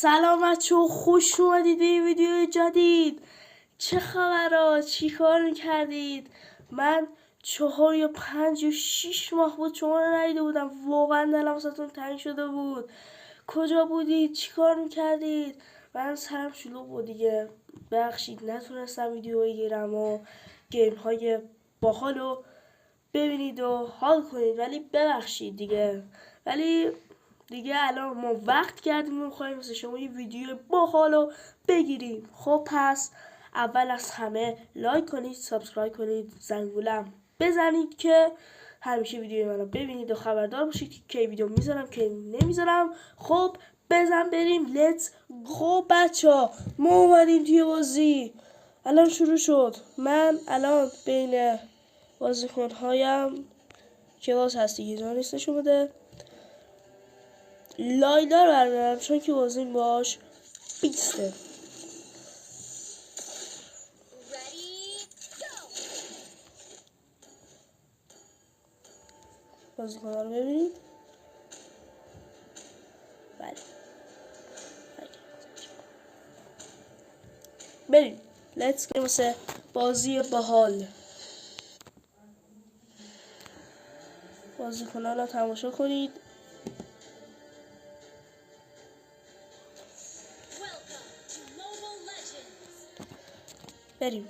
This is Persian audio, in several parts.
سلام بچه خوش اومدید به ویدیو جدید. چه خبرها؟ چی کار میکردید؟ من 4 یا 5 یا 6 ماه بود شما رو ندیده بودم. واقعا دلم واسهتون تنگ شده بود. کجا بودید؟ چی کار میکردید؟ من سرم شلوغ بود دیگه، ببخشید نتونستم ویدیو بگیرم و گیم های باحال رو ببینید و حال کنید، ولی ببخشید دیگه. ولی دیگه الان ما وقت کردیم میخوایم واسه شما یه ویدیو باحال رو بگیریم. خب پس اول از همه لایک کنید، سابسکرایب کنید، زنگولم بزنید که همیشه ویدیو منو ببینید و خبردار باشید که کی ویدیو میذارم کی نمیذارم. خب بزن بریم، لیتس گو بچه. ما اومدیم توی بازی، الان شروع شد. من الان بین بازیکنهایم که باز هستی ایران نیستش اومده لایلا رو بردارم چون که بازیم باش بیسته. بازیکنها رو ببینید. بله بریم لیتس گیم واسه بازی باحال. بازیکنها رو تماشا کنید. بریم.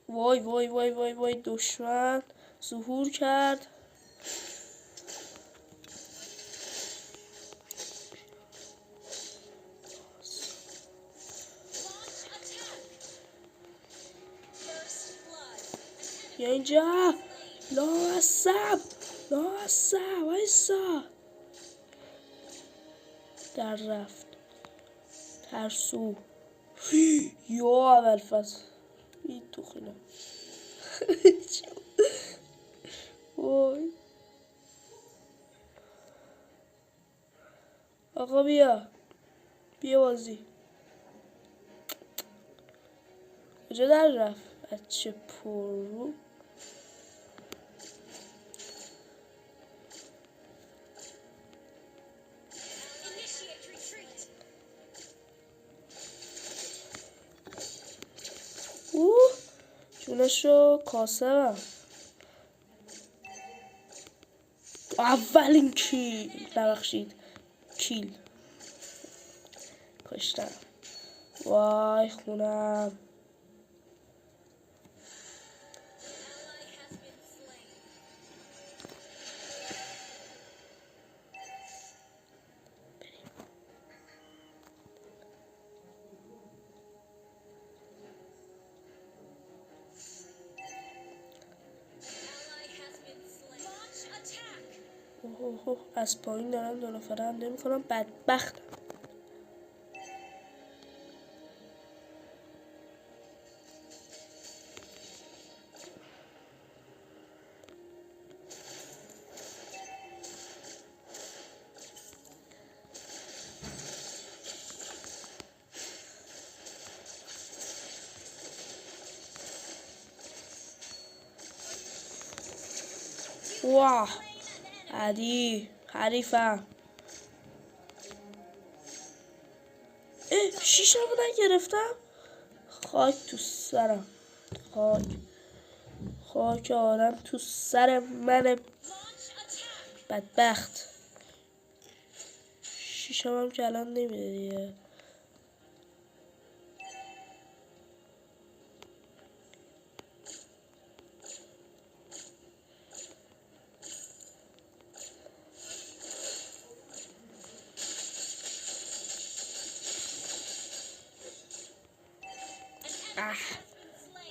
وای وای وای وای وای دشمن ظهور کرد. بیا اینجا. لاسب وایسا. در رفت ترسو. یا اول فصل این تو خیلی وای آقا بیا بازی. کجا در رفت بچه پرو؟ جونشو کاسه. اولین کیل، نبخشید کیل کشتم. وای خونم. اوه از پایین دارم دو نفره حمله میکنم. بدبختم. واه عدی حریفم. شیشه رو نگرفتم. خاک تو سرم. خاک آدم تو سر من بدبخت. شیشه هم که الان نمیده دیگه.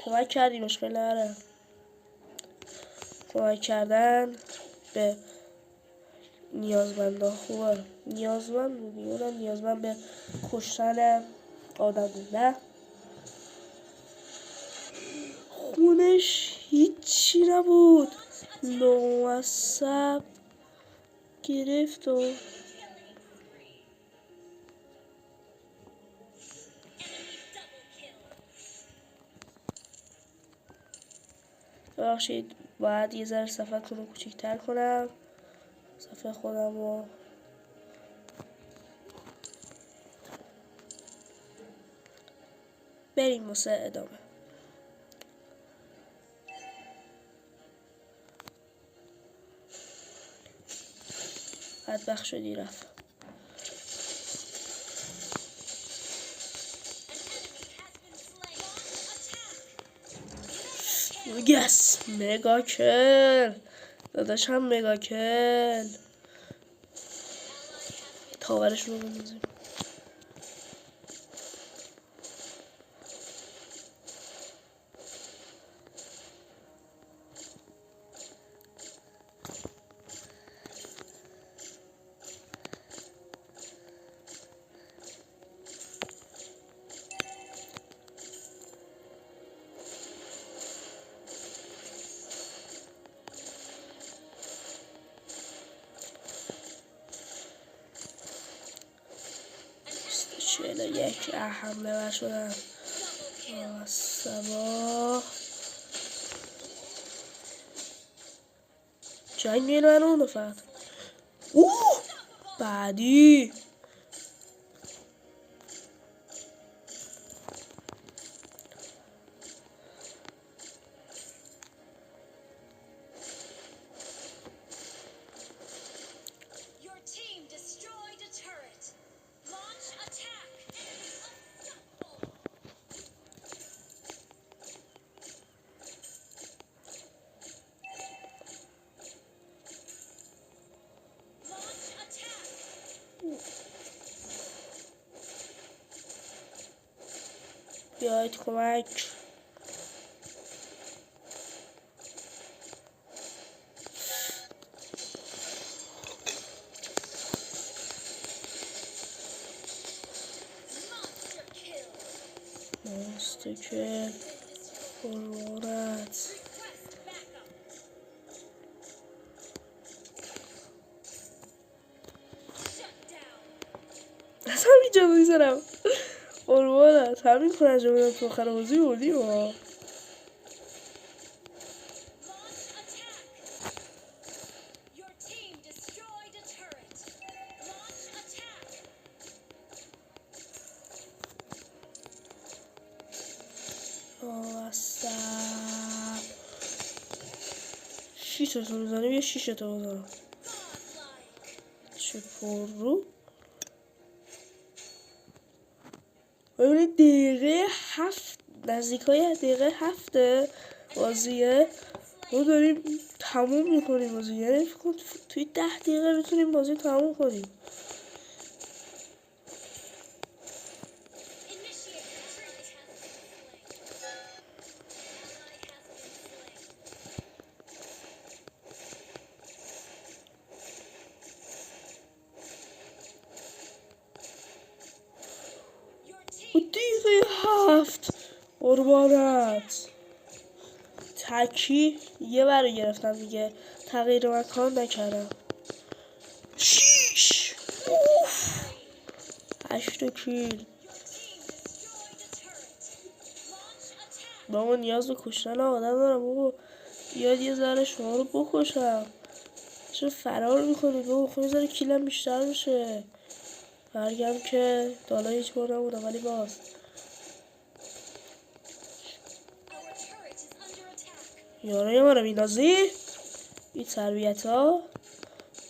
کمک کردی مشکل نره. کمک کردن به نیازمندا خوبه. نیازمند بودی اونم نیازمند به کشتن آدم بود. نه جلوش هیچی نبود. نامصب گرفت و ببخشید باید یه ذره صفحتون رو کوچیک‌تر کنم، صفحه خودم رو. بریم واسه ادامه. بدبخت شدی رفت. یس مگا کل داداشم، مگا کل. تاورش رو بندازیم. یک حمله ور شدن. سبا جنگ میل من اون فقط. بعدی بیاید کمک. مستکل قرارت. اصلا اینجا بگذارم قربانت. همین کنه جا بودم تو آخر بازی بودیم ها. آساب 6 تا بزنیم یا 6 تا بزنم. چه پر رو ببینید دقیقه 7 نزدیک های دقیقه 7 بازیه. ما داریم تموم میکنیم بازی، یعنی فکر کن توی 10 دقیقه میتونیم بازی تموم کنیم. دقیقه 7 قربانت. تکی یه بر گرفتم دیگه، تغییر مکان نکردم. 6 8 کیل. بابا نیاز به کشتن آدم دارم بابا. بیاد یه ذره شما رو بکشم. چرا فرار میکنید بابا؟ خب یه ذره کیلم بیشتر میشه. برگم که دالا هیچ بار نبودم ولی باز یارو ما رو میندازی این تربیت ها.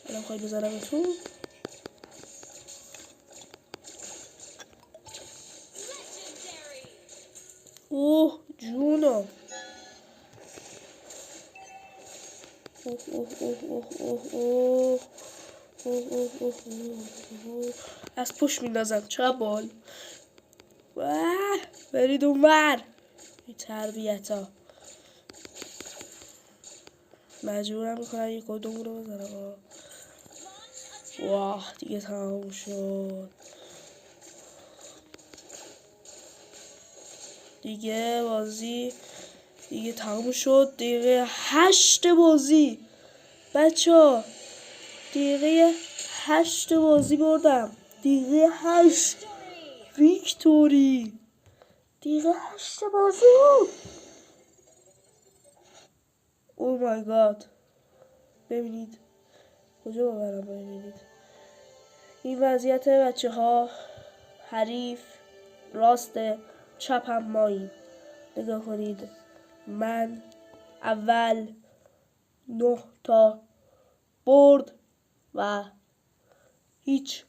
الان خواهی بزنم تو. اوه جونو. اوه اوه اوه اوه اوه اوه اوه اوه. از پشت میندازم چه بال. واه برید اونور این تربیت ها. مجبورم میکنم یک کدوم رو بزنم. واه دیگه تمام شد دیگه. بازی دیگه تموم شد. دقیقه 8 بازی بچه ها، دقیقه 8 بازی بردم. دقیقه 8 ویکتوری. دقیقه 8 بازی. او مای گاد. ببینید کجا ببرم. ببینید این وضعیت بچه ها. حریف راسته، چپ هم ماییم. نگاه کنید. من اول 9 تا برد و هیچ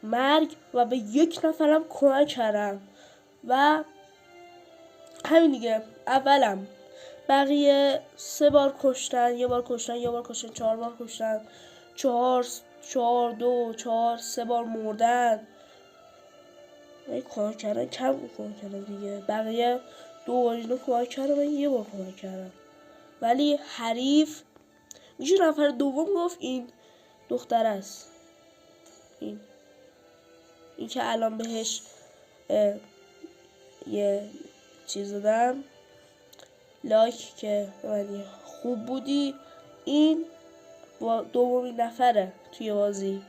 مرگ و به یک نفرم کمک کردم و همین دیگه. اولم بقیه 3 بار کشتن، یه بار کشتن، 4 بار کشتن، 4 2 4 3 بار مردن. کمک کردن کم کمک کردن دیگه. بقیه 2 بار اینو کمک کردن، من 1 بار کمک کردم. ولی حریف میشه نفر دوم گفت این دختر است. این که الان بهش یه چیز دادم لایک که من خوب بودی. این دومین نفره توی بازی.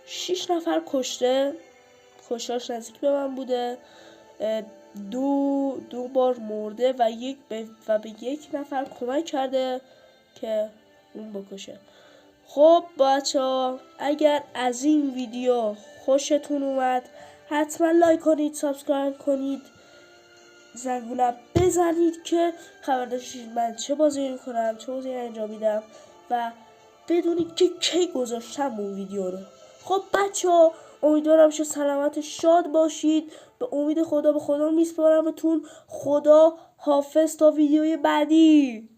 6 نفر کشته، کشتاش نزدیک به من بوده. دو بار مرده و به یک نفر کمک کرده که اون بکشه. خب بچه ها، اگر از این ویدیو خوشتون اومد حتما لایک کنید، سابسکرایب کنید، زنگوله بزنید که خبر داشتید من چه بازی میکنم، چه بازی انجام میدم و بدونید که کی گذاشتم اون ویدیو رو. خب بچه ها، امیدوارم که سلامت شاد باشید. به امید خدا به خدا میسپارمتون. خدا حافظ تا ویدیوی بعدی.